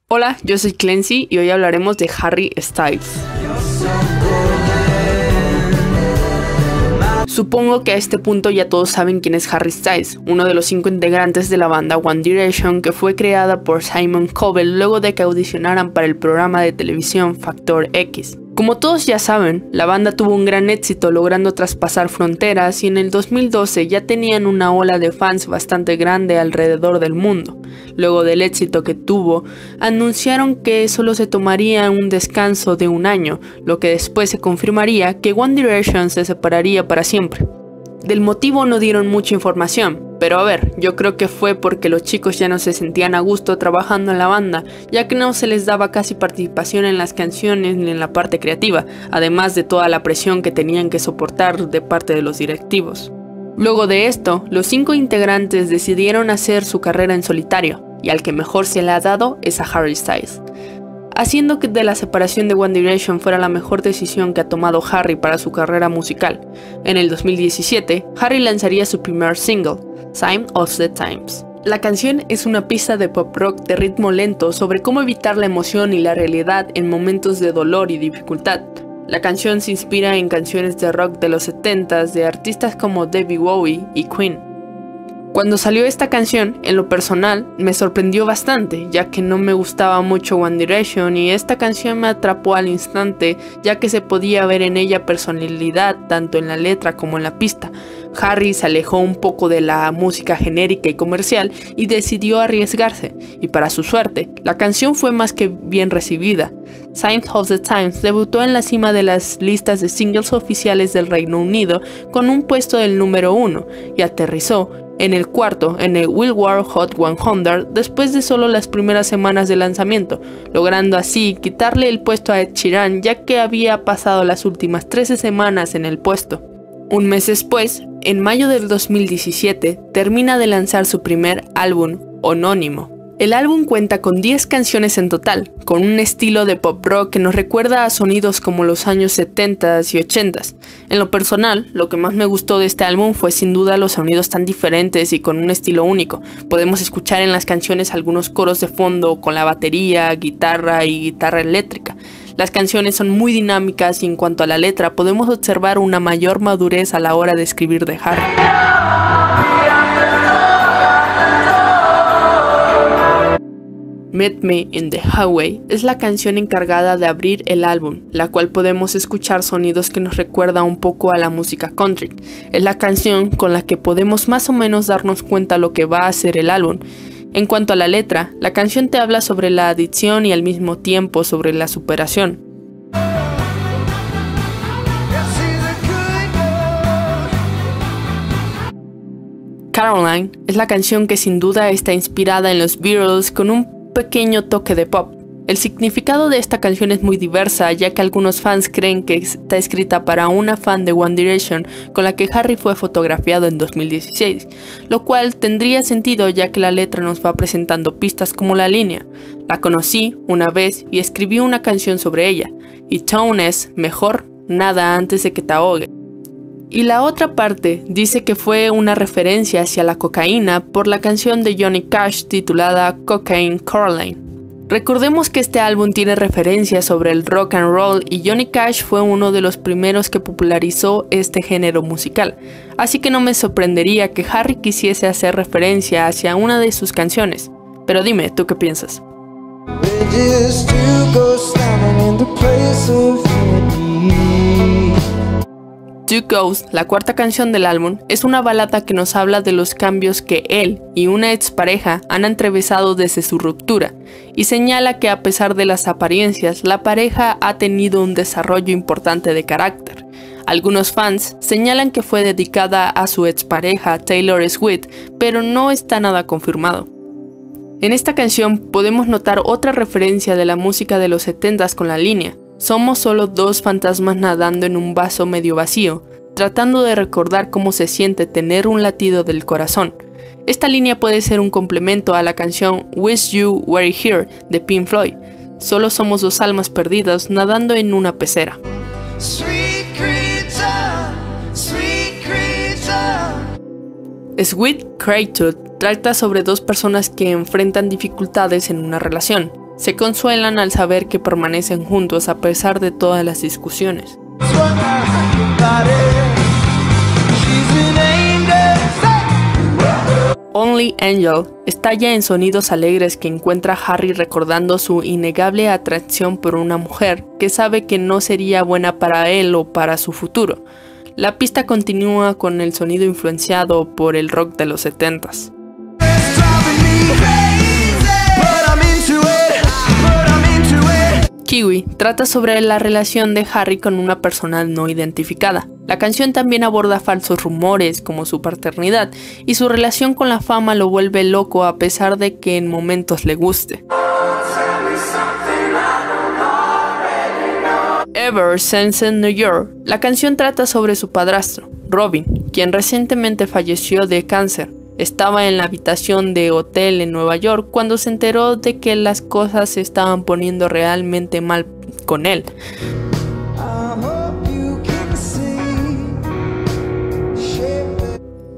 Hola, yo soy Clancy y hoy hablaremos de Harry Styles. Supongo que a este punto ya todos saben quién es Harry Styles, uno de los 5 integrantes de la banda One Direction que fue creada por Simon Cowell luego de que audicionaran para el programa de televisión Factor X. Como todos ya saben, la banda tuvo un gran éxito logrando traspasar fronteras y en el 2012 ya tenían una ola de fans bastante grande alrededor del mundo. Luego del éxito que tuvo, anunciaron que solo se tomaría un descanso de un año, lo que después se confirmaría que One Direction se separaría para siempre. Del motivo no dieron mucha información, pero a ver, yo creo que fue porque los chicos ya no se sentían a gusto trabajando en la banda, ya que no se les daba casi participación en las canciones ni en la parte creativa, además de toda la presión que tenían que soportar de parte de los directivos. Luego de esto, los 5 integrantes decidieron hacer su carrera en solitario, y al que mejor se le ha dado es a Harry Styles, haciendo que de la separación de One Direction fuera la mejor decisión que ha tomado Harry para su carrera musical. En el 2017, Harry lanzaría su primer single, Sign of the Times. La canción es una pista de pop rock de ritmo lento sobre cómo evitar la emoción y la realidad en momentos de dolor y dificultad. La canción se inspira en canciones de rock de los 70s de artistas como David Bowie y Queen. Cuando salió esta canción, en lo personal, me sorprendió bastante, ya que no me gustaba mucho One Direction y esta canción me atrapó al instante, ya que se podía ver en ella personalidad tanto en la letra como en la pista. Harry se alejó un poco de la música genérica y comercial y decidió arriesgarse, y para su suerte, la canción fue más que bien recibida. Signs of the Times debutó en la cima de las listas de singles oficiales del Reino Unido con un puesto del número 1 y aterrizó en el cuarto en el Billboard Hot 100 después de solo las primeras semanas de lanzamiento, logrando así quitarle el puesto a Ed Sheeran, ya que había pasado las últimas 13 semanas en el puesto. Un mes después, en mayo del 2017, termina de lanzar su primer álbum, Homónimo. El álbum cuenta con 10 canciones en total, con un estilo de pop rock que nos recuerda a sonidos como los años 70s y 80s. En lo personal, lo que más me gustó de este álbum fue sin duda los sonidos tan diferentes y con un estilo único. Podemos escuchar en las canciones algunos coros de fondo con la batería, guitarra y guitarra eléctrica. Las canciones son muy dinámicas y en cuanto a la letra podemos observar una mayor madurez a la hora de escribir de Harry. Meet Me in the Highway es la canción encargada de abrir el álbum, la cual podemos escuchar sonidos que nos recuerda un poco a la música country. Es la canción con la que podemos más o menos darnos cuenta lo que va a ser el álbum. En cuanto a la letra, la canción te habla sobre la adicción y al mismo tiempo sobre la superación. Caroline es la canción que sin duda está inspirada en los Beatles con un pequeño toque de pop. El significado de esta canción es muy diversa, ya que algunos fans creen que está escrita para una fan de One Direction con la que Harry fue fotografiado en 2016, lo cual tendría sentido ya que la letra nos va presentando pistas como la línea: la conocí una vez y escribí una canción sobre ella, y tone es mejor nada antes de que te ahogue. Y la otra parte dice que fue una referencia hacia la cocaína por la canción de Johnny Cash titulada Cocaine Caroline. Recordemos que este álbum tiene referencias sobre el rock and roll y Johnny Cash fue uno de los primeros que popularizó este género musical, así que no me sorprendería que Harry quisiese hacer referencia hacia una de sus canciones. Pero dime, ¿tú qué piensas? Two Ghosts, la cuarta canción del álbum, es una balada que nos habla de los cambios que él y una expareja han atravesado desde su ruptura, y señala que a pesar de las apariencias, la pareja ha tenido un desarrollo importante de carácter. Algunos fans señalan que fue dedicada a su expareja Taylor Swift, pero no está nada confirmado. En esta canción podemos notar otra referencia de la música de los 70s con la línea: somos solo dos fantasmas nadando en un vaso medio vacío, tratando de recordar cómo se siente tener un latido del corazón. Esta línea puede ser un complemento a la canción Wish You Were Here de Pink Floyd. Solo somos dos almas perdidas nadando en una pecera. Sweet Creature trata sobre dos personas que enfrentan dificultades en una relación. Se consuelan al saber que permanecen juntos a pesar de todas las discusiones. Only Angel estalla en sonidos alegres que encuentra a Harry recordando su innegable atracción por una mujer que sabe que no sería buena para él o para su futuro. La pista continúa con el sonido influenciado por el rock de los 70s. Kiwi trata sobre la relación de Harry con una persona no identificada. La canción también aborda falsos rumores como su paternidad y su relación con la fama lo vuelve loco a pesar de que en momentos le guste. Ever Since in New York. La canción trata sobre su padrastro, Robin, quien recientemente falleció de cáncer. Estaba en la habitación de hotel en Nueva York cuando se enteró de que las cosas se estaban poniendo realmente mal con él.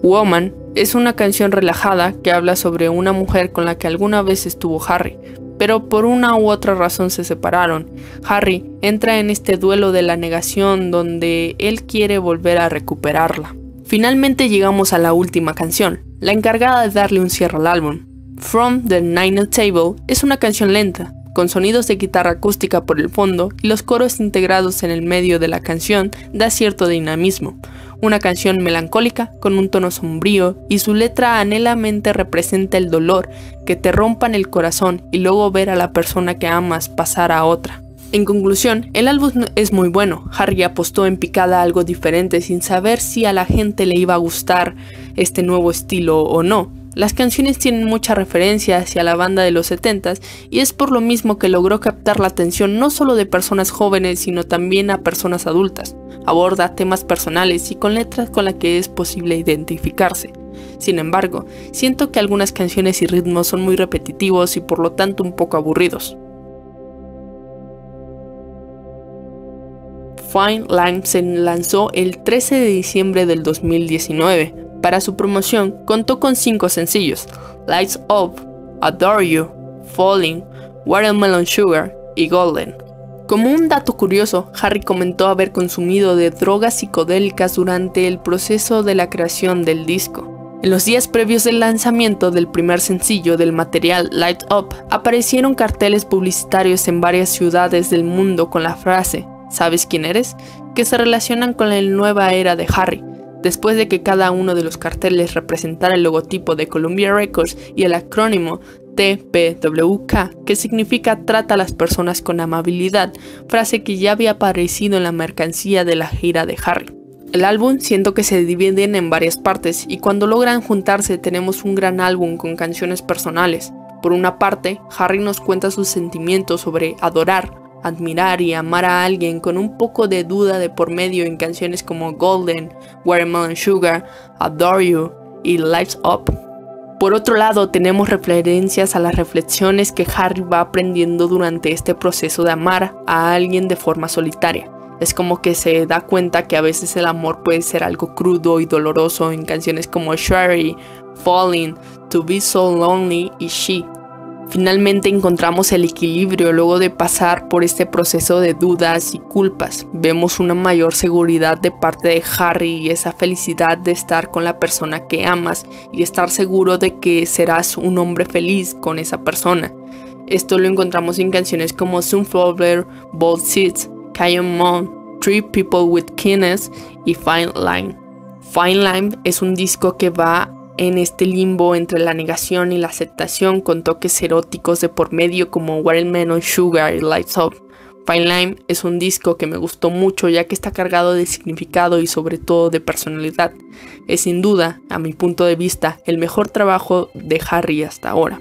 Woman es una canción relajada que habla sobre una mujer con la que alguna vez estuvo Harry, pero por una u otra razón se separaron. Harry entra en este duelo de la negación donde él quiere volver a recuperarla. Finalmente llegamos a la última canción, la encargada de darle un cierre al álbum. From the Ninth Table es una canción lenta, con sonidos de guitarra acústica por el fondo y los coros integrados en el medio de la canción da cierto dinamismo. Una canción melancólica con un tono sombrío y su letra anhelamente representa el dolor, que te rompan el corazón y luego ver a la persona que amas pasar a otra. En conclusión, el álbum es muy bueno. Harry apostó en picada a algo diferente sin saber si a la gente le iba a gustar este nuevo estilo o no. Las canciones tienen mucha referencia hacia la banda de los 70s y es por lo mismo que logró captar la atención no solo de personas jóvenes sino también a personas adultas. Aborda temas personales y con letras con las que es posible identificarse. Sin embargo, siento que algunas canciones y ritmos son muy repetitivos y por lo tanto un poco aburridos. Fine Line se lanzó el 13 de diciembre del 2019. Para su promoción contó con 5 sencillos: Lights Up, Adore You, Falling, Watermelon Sugar y Golden. Como un dato curioso, Harry comentó haber consumido de drogas psicodélicas durante el proceso de la creación del disco. En los días previos del lanzamiento del primer sencillo del material, Light Up, aparecieron carteles publicitarios en varias ciudades del mundo con la frase ¿sabes quién eres?, que se relacionan con la nueva era de Harry, después de que cada uno de los carteles representara el logotipo de Columbia Records y el acrónimo TPWK, que significa trata a las personas con amabilidad, frase que ya había aparecido en la mercancía de la gira de Harry. El álbum siento que se dividen en varias partes y cuando logran juntarse tenemos un gran álbum con canciones personales. Por una parte, Harry nos cuenta sus sentimientos sobre adorar, admirar y amar a alguien con un poco de duda de por medio en canciones como Golden, Watermelon Sugar, Adore You y Lights Up. Por otro lado, tenemos referencias a las reflexiones que Harry va aprendiendo durante este proceso de amar a alguien de forma solitaria. Es como que se da cuenta que a veces el amor puede ser algo crudo y doloroso en canciones como Sherry, Falling, To Be So Lonely y She. Finalmente encontramos el equilibrio luego de pasar por este proceso de dudas y culpas. Vemos una mayor seguridad de parte de Harry y esa felicidad de estar con la persona que amas y estar seguro de que serás un hombre feliz con esa persona. Esto lo encontramos en canciones como Sunflower, Bold Seeds, Cayenne Moon, Three People with Keenness y Fine Line. Fine Line es un disco que va en este limbo entre la negación y la aceptación con toques eróticos de por medio como Watermelon Sugar y Lights Up. Fine Line es un disco que me gustó mucho ya que está cargado de significado y sobre todo de personalidad. Es sin duda, a mi punto de vista, el mejor trabajo de Harry hasta ahora.